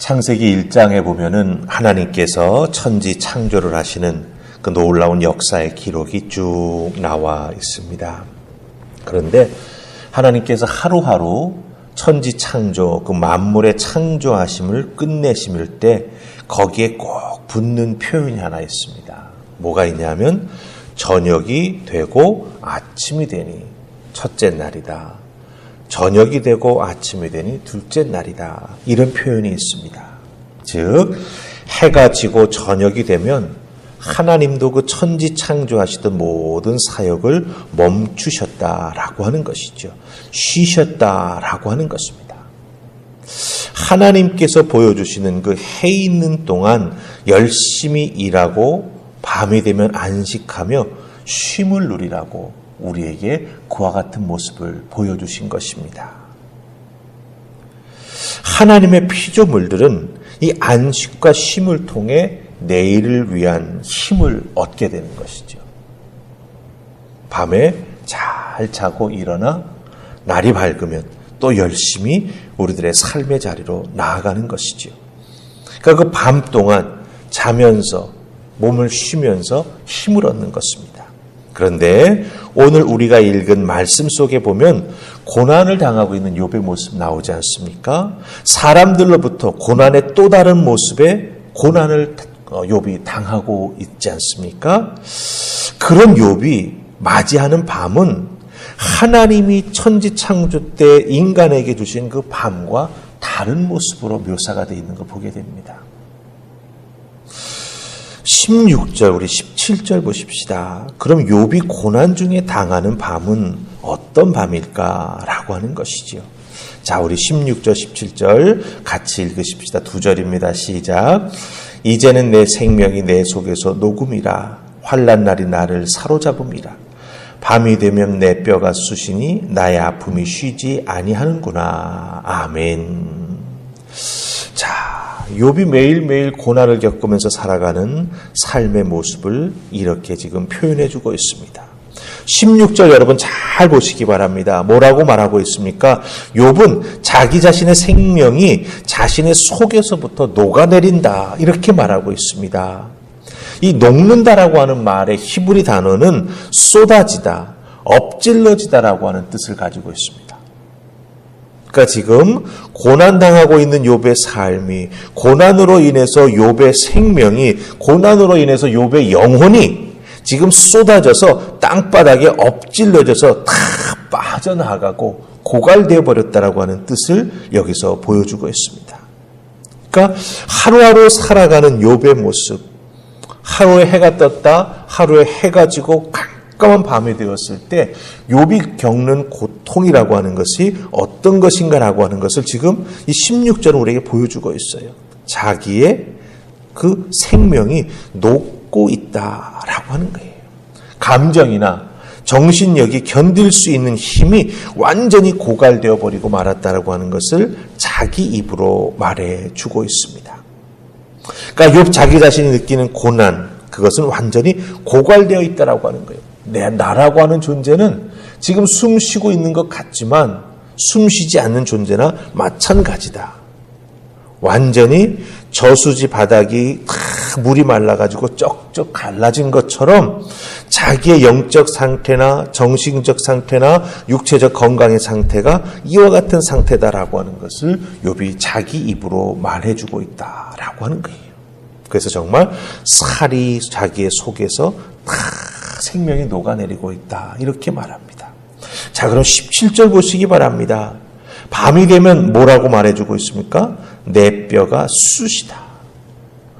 창세기 1장에 보면은 하나님께서 천지 창조를 하시는 그 놀라운 역사의 기록이 쭉 나와 있습니다. 그런데 하나님께서 하루하루 천지 창조, 그 만물의 창조하심을 끝내심일 때 거기에 꼭 붙는 표현이 하나 있습니다. 뭐가 있냐면 저녁이 되고 아침이 되니 첫째 날이다. 저녁이 되고 아침이 되니 둘째 날이다. 이런 표현이 있습니다. 즉 해가 지고 저녁이 되면 하나님도 그 천지 창조하시던 모든 사역을 멈추셨다라고 하는 것이죠. 쉬셨다라고 하는 것입니다. 하나님께서 보여주시는 그 해 있는 동안 열심히 일하고 밤이 되면 안식하며 쉼을 누리라고 우리에게 그와 같은 모습을 보여주신 것입니다. 하나님의 피조물들은 이 안식과 쉼을 통해 내일을 위한 힘을 얻게 되는 것이죠. 밤에 잘 자고 일어나 날이 밝으면 또 열심히 우리들의 삶의 자리로 나아가는 것이죠. 그러니까 그 밤 동안 자면서 몸을 쉬면서 힘을 얻는 것입니다. 그런데 오늘 우리가 읽은 말씀 속에 보면 고난을 당하고 있는 욥의 모습 나오지 않습니까? 사람들로부터 고난의 또 다른 모습의 고난을 욥이 당하고 있지 않습니까? 그런 욥이 맞이하는 밤은 하나님이 천지 창조 때 인간에게 주신 그 밤과 다른 모습으로 묘사가 되어 있는 걸 보게 됩니다. 16절 우리 17절 보십시다. 그럼 욥이 고난 중에 당하는 밤은 어떤 밤일까라고 하는 것이지요. 자, 우리 16절 17절 같이 읽으십시다. 두 절입니다. 시작. 이제는 내 생명이 내 속에서 녹음이라 환난 날이 나를 사로잡음이라. 밤이 되면 내 뼈가 쑤시니 나의 아픔이 쉬지 아니하는구나. 아멘. 자, 욥이 매일매일 고난을 겪으면서 살아가는 삶의 모습을 이렇게 지금 표현해주고 있습니다. 16절 여러분 잘 보시기 바랍니다. 뭐라고 말하고 있습니까? 욥은 자기 자신의 생명이 자신의 속에서부터 녹아내린다 이렇게 말하고 있습니다. 이 녹는다라고 하는 말의 히브리 단어는 쏟아지다, 엎질러지다라고 하는 뜻을 가지고 있습니다. 그러니까 지금 고난당하고 있는 욥의 삶이, 고난으로 인해서 욥의 생명이, 고난으로 인해서 욥의 영혼이 지금 쏟아져서 땅바닥에 엎질러져서 다 빠져나가고 고갈되어 버렸다라고 하는 뜻을 여기서 보여주고 있습니다. 그러니까 하루하루 살아가는 욥의 모습, 하루에 해가 떴다, 하루에 해가 지고 깜깜한 밤이 되었을 때 욥이 겪는 고통이라고 하는 것이 어떤 것인가라고 하는 것을 지금 이 16절은 우리에게 보여주고 있어요. 자기의 그 생명이 녹고 있다라고 하는 거예요. 감정이나 정신력이 견딜 수 있는 힘이 완전히 고갈되어 버리고 말았다라고 하는 것을 자기 입으로 말해주고 있습니다. 그러니까 욥 자기 자신이 느끼는 고난, 그것은 완전히 고갈되어 있다라고 하는 거예요. 나라고 하는 존재는 지금 숨 쉬고 있는 것 같지만 숨 쉬지 않는 존재나 마찬가지다. 완전히 저수지 바닥이 다 물이 말라가지고 쩍쩍 갈라진 것처럼 자기의 영적 상태나 정신적 상태나 육체적 건강의 상태가 이와 같은 상태다라고 하는 것을 욥이 자기 입으로 말해주고 있다라고 하는 거예요. 그래서 정말 살이 자기의 속에서 다 생명이 녹아내리고 있다 이렇게 말합니다. 자, 그럼 17절 보시기 바랍니다. 밤이 되면 뭐라고 말해주고 있습니까? 내 뼈가 쑤시다.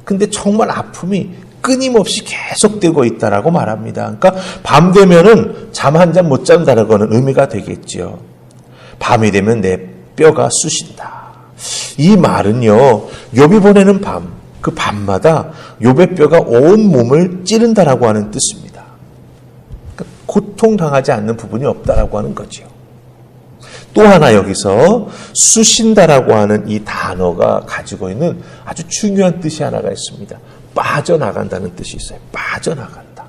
근데 정말 아픔이 끊임없이 계속되고 있다라고 말합니다. 그러니까 밤 되면은 잠 한 잠 못 잔다라고 하는 의미가 되겠지요. 밤이 되면 내 뼈가 쑤신다. 이 말은요, 욥이 보내는 밤, 그 밤마다 욥의 뼈가 온 몸을 찌른다라고 하는 뜻입니다. 그러니까 고통당하지 않는 부분이 없다라고 하는 거죠. 또 하나 여기서 쑤신다라고 하는 이 단어가 가지고 있는 아주 중요한 뜻이 하나가 있습니다. 빠져나간다는 뜻이 있어요. 빠져나간다.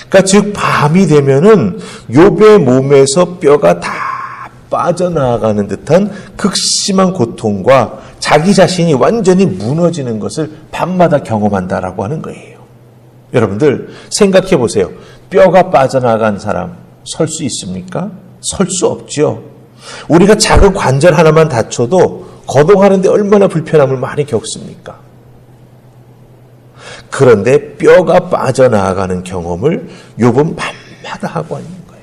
그러니까 즉 밤이 되면은 욥의 몸에서 뼈가 다 빠져나가는 듯한 극심한 고통과 자기 자신이 완전히 무너지는 것을 밤마다 경험한다라고 하는 거예요. 여러분들 생각해 보세요. 뼈가 빠져나간 사람 설 수 있습니까? 설 수 없죠. 우리가 작은 관절 하나만 다쳐도 거동하는데 얼마나 불편함을 많이 겪습니까? 그런데 뼈가 빠져나가는 경험을 욥은 밤마다 하고 있는 거예요.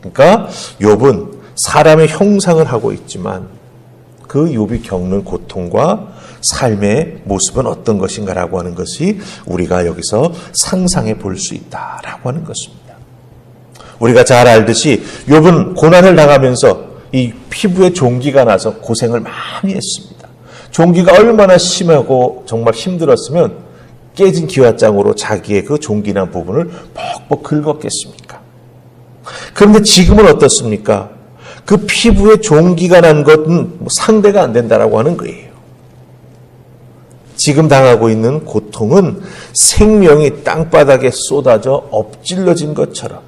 그러니까 욥은 사람의 형상을 하고 있지만 그 욥이 겪는 고통과 삶의 모습은 어떤 것인가라고 하는 것이 우리가 여기서 상상해 볼 수 있다라고 하는 것입니다. 우리가 잘 알듯이 욥은 고난을 당하면서 이 피부에 종기가 나서 고생을 많이 했습니다. 종기가 얼마나 심하고 정말 힘들었으면 깨진 기와장으로 자기의 그 종기난 부분을 벅벅 긁었겠습니까? 그런데 지금은 어떻습니까? 그 피부에 종기가 난 것은 상대가 안 된다라고 하는 거예요. 지금 당하고 있는 고통은 생명이 땅바닥에 쏟아져 엎질러진 것처럼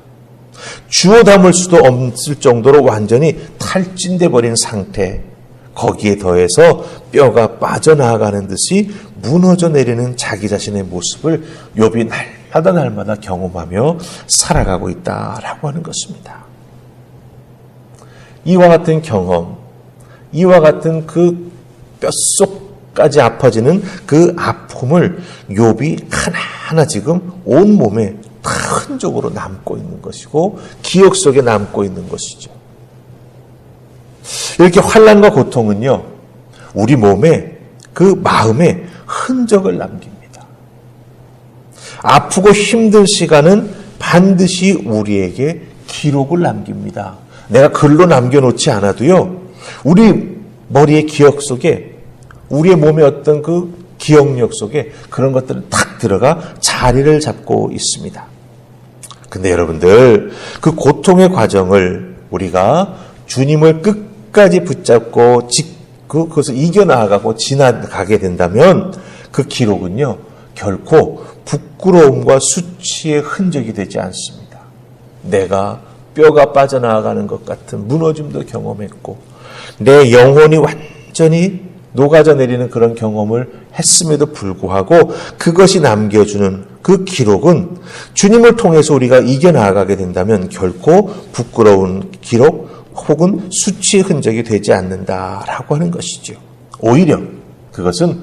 주워 담을 수도 없을 정도로 완전히 탈진돼 버린 상태, 거기에 더해서 뼈가 빠져나가는 듯이 무너져 내리는 자기 자신의 모습을 욥이 날마다 경험하며 살아가고 있다라고 하는 것입니다. 이와 같은 경험, 이와 같은 그 뼛속까지 아파지는 그 아픔을 욥이 하나하나 지금 온 몸에 다 흔적으로 남고 있는 것이고 기억 속에 남고 있는 것이죠. 이렇게 환난과 고통은요, 우리 몸에 그 마음에 흔적을 남깁니다. 아프고 힘든 시간은 반드시 우리에게 기록을 남깁니다. 내가 글로 남겨놓지 않아도요, 우리 머리의 기억 속에, 우리의 몸의 어떤 그 기억력 속에 그런 것들은 탁 들어가 자리를 잡고 있습니다. 근데 여러분들, 그 고통의 과정을 우리가 주님을 끝까지 붙잡고 그것을 이겨나가고 지나가게 된다면 그 기록은요, 결코 부끄러움과 수치의 흔적이 되지 않습니다. 내가 뼈가 빠져나가는 것 같은 무너짐도 경험했고 내 영혼이 완전히 녹아져 내리는 그런 경험을 했음에도 불구하고 그것이 남겨주는 그 기록은 주님을 통해서 우리가 이겨나가게 된다면 결코 부끄러운 기록 혹은 수치의 흔적이 되지 않는다라고 하는 것이죠. 오히려 그것은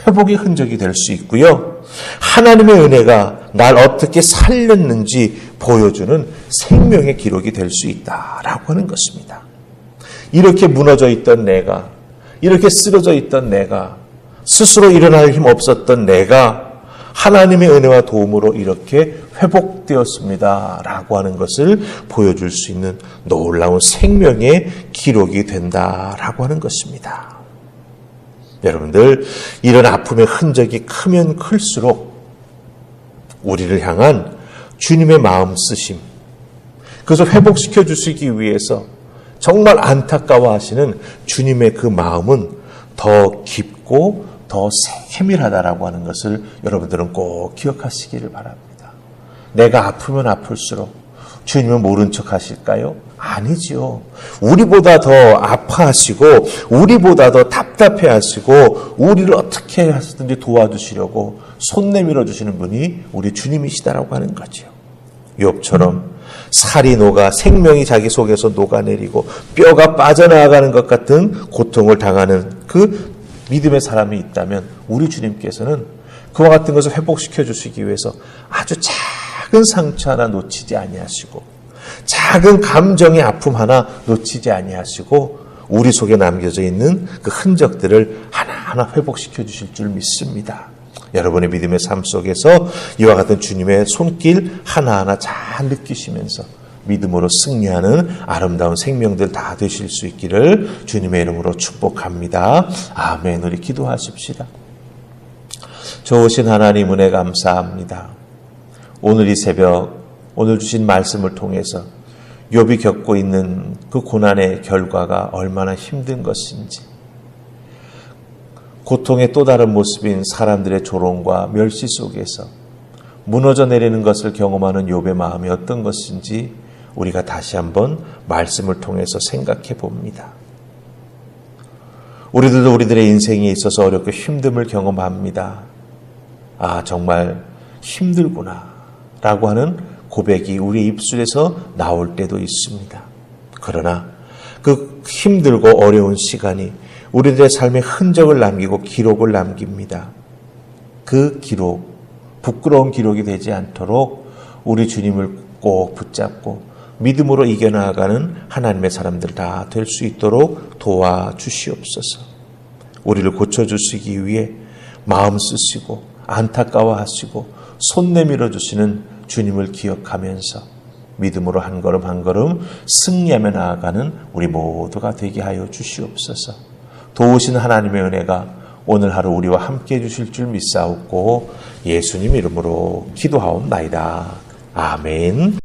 회복의 흔적이 될 수 있고요. 하나님의 은혜가 날 어떻게 살렸는지 보여주는 생명의 기록이 될 수 있다라고 하는 것입니다. 이렇게 무너져 있던 내가, 이렇게 쓰러져 있던 내가, 스스로 일어날 힘 없었던 내가 하나님의 은혜와 도움으로 이렇게 회복되었습니다 라고 하는 것을 보여줄 수 있는 놀라운 생명의 기록이 된다라고 하는 것입니다. 여러분들, 이런 아픔의 흔적이 크면 클수록 우리를 향한 주님의 마음 쓰심, 그것을 회복시켜 주시기 위해서 정말 안타까워하시는 주님의 그 마음은 더 깊고 더 세밀하다라고 하는 것을 여러분들은 꼭 기억하시기를 바랍니다. 내가 아프면 아플수록 주님은 모른 척 하실까요? 아니지요. 우리보다 더 아파하시고 우리보다 더 답답해하시고 우리를 어떻게 하시든지 도와주시려고 손 내밀어 주시는 분이 우리 주님이시다라고 하는 거죠. 욥처럼 살이 녹아 생명이 자기 속에서 녹아내리고 뼈가 빠져나가는 것 같은 고통을 당하는 그 믿음의 사람이 있다면 우리 주님께서는 그와 같은 것을 회복시켜 주시기 위해서 아주 작은 상처 하나 놓치지 아니하시고 작은 감정의 아픔 하나 놓치지 아니하시고 우리 속에 남겨져 있는 그 흔적들을 하나하나 회복시켜 주실 줄 믿습니다. 여러분의 믿음의 삶 속에서 이와 같은 주님의 손길 하나하나 잘 느끼시면서 믿음으로 승리하는 아름다운 생명들 다 되실 수 있기를 주님의 이름으로 축복합니다. 아멘. 우리 기도하십시다. 좋으신 하나님 은혜 감사합니다. 오늘 이 새벽 오늘 주신 말씀을 통해서 욥이 겪고 있는 그 고난의 결과가 얼마나 힘든 것인지, 고통의 또 다른 모습인 사람들의 조롱과 멸시 속에서 무너져 내리는 것을 경험하는 욥의 마음이 어떤 것인지 우리가 다시 한번 말씀을 통해서 생각해 봅니다. 우리들도 우리들의 인생에 있어서 어렵고 힘듦을 경험합니다. 아, 정말 힘들구나 라고 하는 고백이 우리 입술에서 나올 때도 있습니다. 그러나 그 힘들고 어려운 시간이 우리들의 삶의 흔적을 남기고 기록을 남깁니다. 그 기록, 부끄러운 기록이 되지 않도록 우리 주님을 꼭 붙잡고 믿음으로 이겨나가는 하나님의 사람들 다 될 수 있도록 도와주시옵소서. 우리를 고쳐주시기 위해 마음 쓰시고 안타까워하시고 손 내밀어 주시는 주님을 기억하면서 믿음으로 한 걸음 한 걸음 승리하며 나아가는 우리 모두가 되게 하여 주시옵소서. 도우신 하나님의 은혜가 오늘 하루 우리와 함께 해주실 줄 믿사옵고 예수님 이름으로 기도하옵나이다. 아멘.